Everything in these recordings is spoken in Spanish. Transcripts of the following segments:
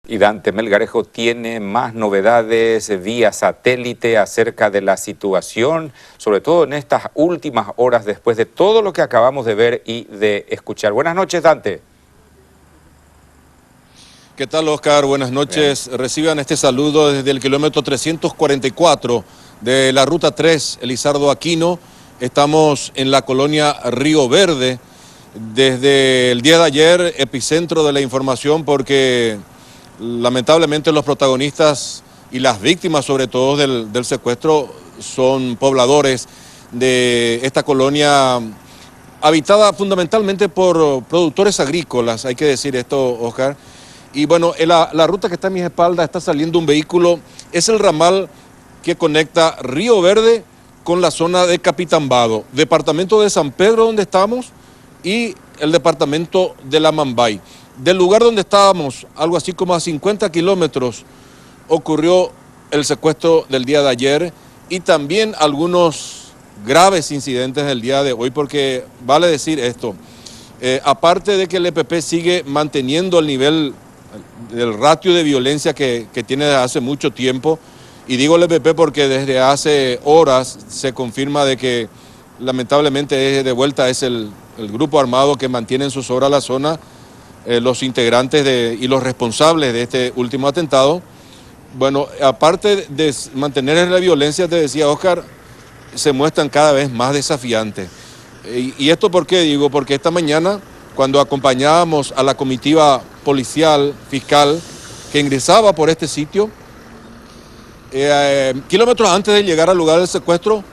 Y Dante Melgarejo tiene más novedades vía satélite acerca de la situación, sobre todo en estas últimas horas después de todo lo que acabamos de ver y de escuchar. Buenas noches, Dante. ¿Qué tal, Oscar? Buenas noches. Bien. Reciban este saludo desde el kilómetro 344 de la Ruta 3, Elizardo Aquino. Estamos en la colonia Río Verde. Desde el día de ayer, epicentro de la información, porque lamentablemente los protagonistas y las víctimas sobre todo del secuestro son pobladores de esta colonia habitada fundamentalmente por productores agrícolas, hay que decir esto, Oscar. Y bueno, la ruta que está a mis espaldas está saliendo un vehículo, es el ramal que conecta Río Verde con la zona de Capitambado, departamento de San Pedro donde estamos y el departamento de La Mambay. Del lugar donde estábamos, algo así como a 50 kilómetros, ocurrió el secuestro del día de ayer y también algunos graves incidentes del día de hoy, porque vale decir esto, aparte de que el EPP sigue manteniendo el nivel del ratio de violencia que tiene desde hace mucho tiempo, y digo el EPP porque desde hace horas se confirma de que lamentablemente de vuelta es el grupo armado que mantiene en sus obras la zona, los integrantes y los responsables de este último atentado. Bueno, aparte de mantener la violencia, te decía Oscar, se muestran cada vez más desafiantes. ¿Y esto por qué digo? Porque esta mañana, cuando acompañábamos a la comitiva policial, fiscal, que ingresaba por este sitio, kilómetros antes de llegar al lugar del secuestro,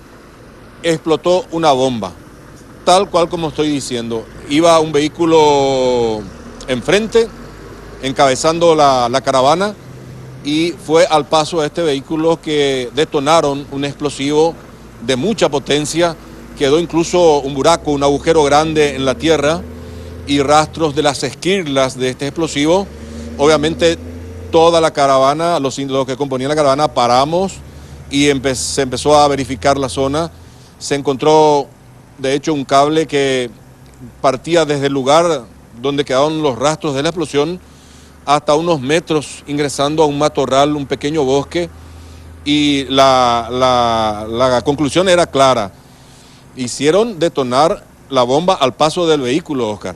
explotó una bomba, tal cual como estoy diciendo. Iba un vehículo enfrente, encabezando la caravana, y fue al paso de este vehículo que detonaron un explosivo de mucha potencia. Quedó incluso un buraco, un agujero grande en la tierra y rastros de las esquirlas de este explosivo. Obviamente toda la caravana, los que componían la caravana, paramos y se empezó a verificar la zona. Se encontró de hecho un cable que partía desde el lugar donde quedaron los rastros de la explosión hasta unos metros, ingresando a un matorral, un pequeño bosque, y la conclusión era clara. Hicieron detonar la bomba al paso del vehículo, Oscar.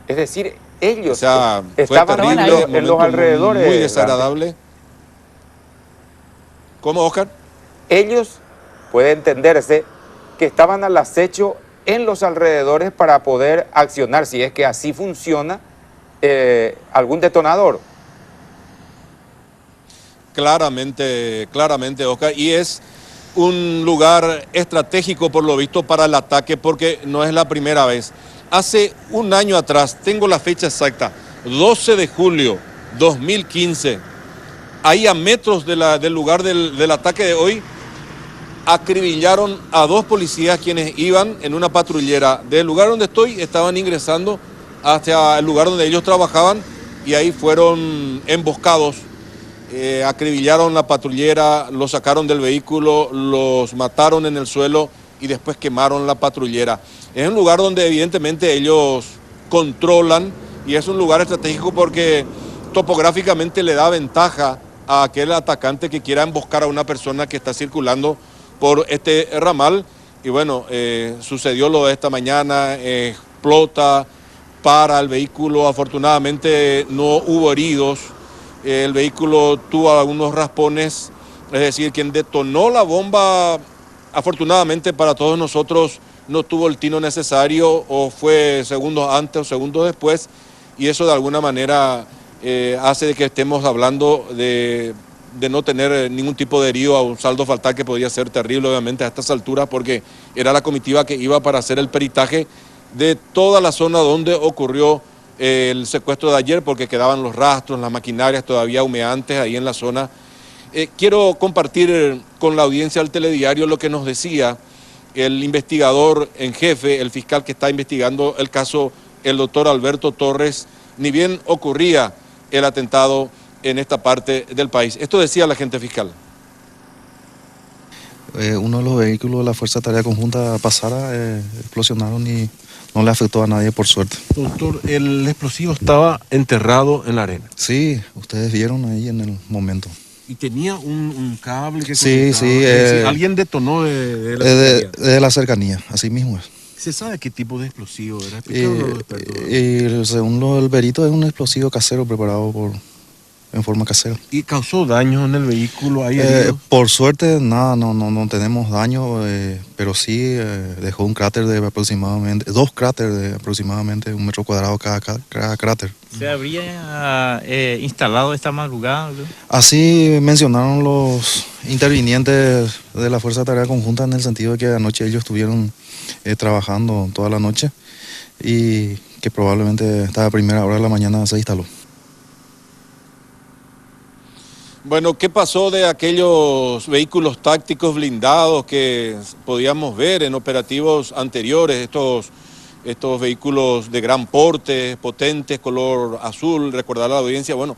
Es decir, ellos, o sea, estaban fue terrible, en los alrededores. Muy desagradable. Dante. ¿Cómo, Oscar? Ellos, puede entenderse, que estaban al acecho en los alrededores para poder accionar, si es que así funciona, algún detonador. Claramente, Oscar, y es un lugar estratégico por lo visto para el ataque, porque no es la primera vez. Hace un año atrás, tengo la fecha exacta, 12 de julio 2015, ahí a metros del lugar del ataque de hoy, acribillaron a 2 policías quienes iban en una patrullera. Del lugar donde estoy, estaban ingresando hacia el lugar donde ellos trabajaban y ahí fueron emboscados. Acribillaron la patrullera, los sacaron del vehículo, los mataron en el suelo y después quemaron la patrullera. Es un lugar donde evidentemente ellos controlan y es un lugar estratégico porque topográficamente le da ventaja a aquel atacante que quiera emboscar a una persona que está circulando por este ramal. Y bueno, sucedió lo de esta mañana, explota, para el vehículo, afortunadamente no hubo heridos. El vehículo tuvo algunos raspones, es decir, quien detonó la bomba, afortunadamente para todos nosotros, no tuvo el tino necesario o fue segundos antes o segundos después, y eso de alguna manera hace de que estemos hablando de no tener ningún tipo de herido, a un saldo fatal que podría ser terrible obviamente a estas alturas, porque era la comitiva que iba para hacer el peritaje de toda la zona donde ocurrió el secuestro de ayer, porque quedaban los rastros, las maquinarias todavía humeantes ahí en la zona. Quiero compartir con la audiencia del telediario lo que nos decía el investigador en jefe, el fiscal que está investigando el caso, el doctor Alberto Torres, ni bien ocurría el atentado en esta parte del país. Esto decía la agente fiscal. Uno de los vehículos de la Fuerza de Tarea Conjunta pasara, explosionaron y no le afectó a nadie por suerte. Doctor, el explosivo estaba enterrado en la arena. Sí, ustedes vieron ahí en el momento. Y tenía un cable que Sí, conectaba. sí, Es decir, alguien detonó de la cercanía. de la cercanía, así mismo es. ¿Se sabe qué tipo de explosivo era? Explícanos los expertos. Y según el verito es un explosivo casero preparado en forma casera. ¿Y causó daños en el vehículo? ¿Hay heridos? Por suerte nada, no tenemos daño, pero sí dejó un cráter de aproximadamente, 2 cráteres de aproximadamente 1 metro cuadrado cada cráter. ¿Se habría instalado esta madrugada? Así mencionaron los intervinientes de la Fuerza de Tarea Conjunta, en el sentido de que anoche ellos estuvieron trabajando toda la noche y que probablemente esta primera hora de la mañana se instaló. Bueno, ¿qué pasó de aquellos vehículos tácticos blindados que podíamos ver en operativos anteriores? Estos vehículos de gran porte, potentes, color azul, recordar a la audiencia, bueno,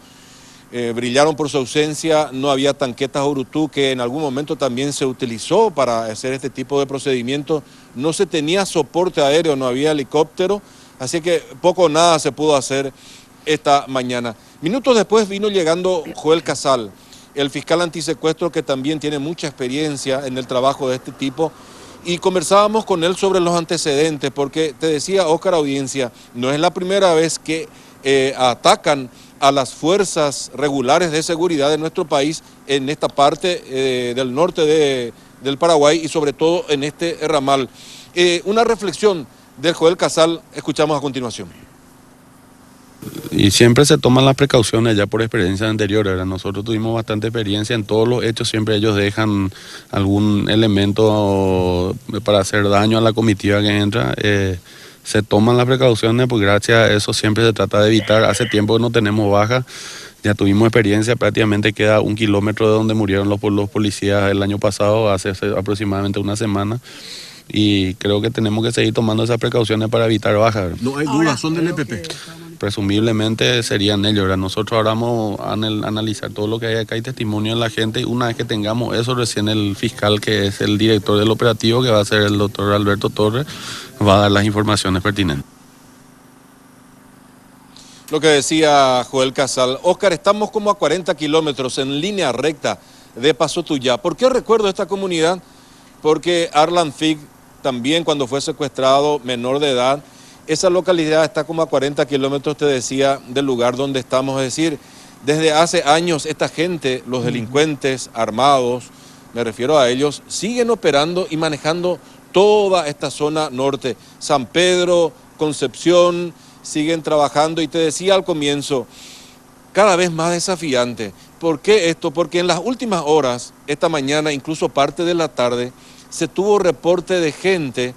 brillaron por su ausencia. No había tanquetas Urutú, que en algún momento también se utilizó para hacer este tipo de procedimientos. No se tenía soporte aéreo, no había helicóptero, así que poco o nada se pudo hacer esta mañana. Minutos después vino llegando Joel Casal, el fiscal antisecuestro, que también tiene mucha experiencia en el trabajo de este tipo, y conversábamos con él sobre los antecedentes, porque te decía, Óscar, audiencia, no es la primera vez que atacan a las fuerzas regulares de seguridad de nuestro país en esta parte del norte del Paraguay y sobre todo en este ramal. Una reflexión del Joel Casal, escuchamos a continuación. Y siempre se toman las precauciones ya por experiencias anteriores, ¿verdad? Nosotros tuvimos bastante experiencia en todos los hechos, siempre ellos dejan algún elemento para hacer daño a la comitiva que entra. Se toman las precauciones, pues gracias a eso siempre se trata de evitar. Hace tiempo que no tenemos baja, ya tuvimos experiencia, prácticamente queda 1 kilómetro de donde murieron los policías el año pasado, hace aproximadamente una semana. Y creo que tenemos que seguir tomando esas precauciones para evitar bajas, ¿verdad? No hay duda, son del EPP. Presumiblemente serían ellos, ¿verdad? Nosotros ahora vamos a analizar todo lo que hay acá y testimonio de la gente, y una vez que tengamos eso, recién el fiscal, que es el director del operativo, que va a ser el doctor Alberto Torres, va a dar las informaciones pertinentes. Lo que decía Joel Casal. Óscar, estamos como a 40 kilómetros en línea recta de Paso Tuyá. ¿Por qué recuerdo esta comunidad? Porque Arlan Fig, también cuando fue secuestrado, menor de edad, esa localidad está como a 40 kilómetros, te decía, del lugar donde estamos. Es decir, desde hace años esta gente, los delincuentes armados, me refiero a ellos, siguen operando y manejando toda esta zona norte. San Pedro, Concepción, siguen trabajando, y te decía al comienzo, cada vez más desafiante. ¿Por qué esto? Porque en las últimas horas, esta mañana, incluso parte de la tarde, se tuvo reporte de gente,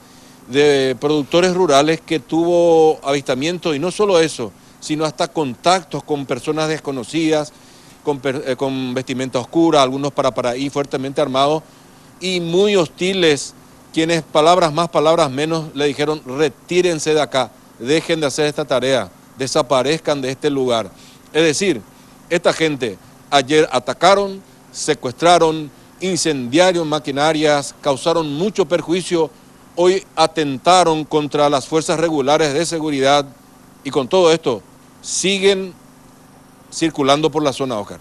de productores rurales, que tuvo avistamiento, y no solo eso, sino hasta contactos con personas desconocidas, con vestimenta oscura, algunos para ahí fuertemente armados y muy hostiles, quienes palabras más, palabras menos le dijeron: retírense de acá, dejen de hacer esta tarea, desaparezcan de este lugar. Es decir, esta gente ayer atacaron, secuestraron, incendiaron maquinarias, causaron mucho perjuicio, hoy atentaron contra las fuerzas regulares de seguridad, y con todo esto siguen circulando por la zona, Óscar.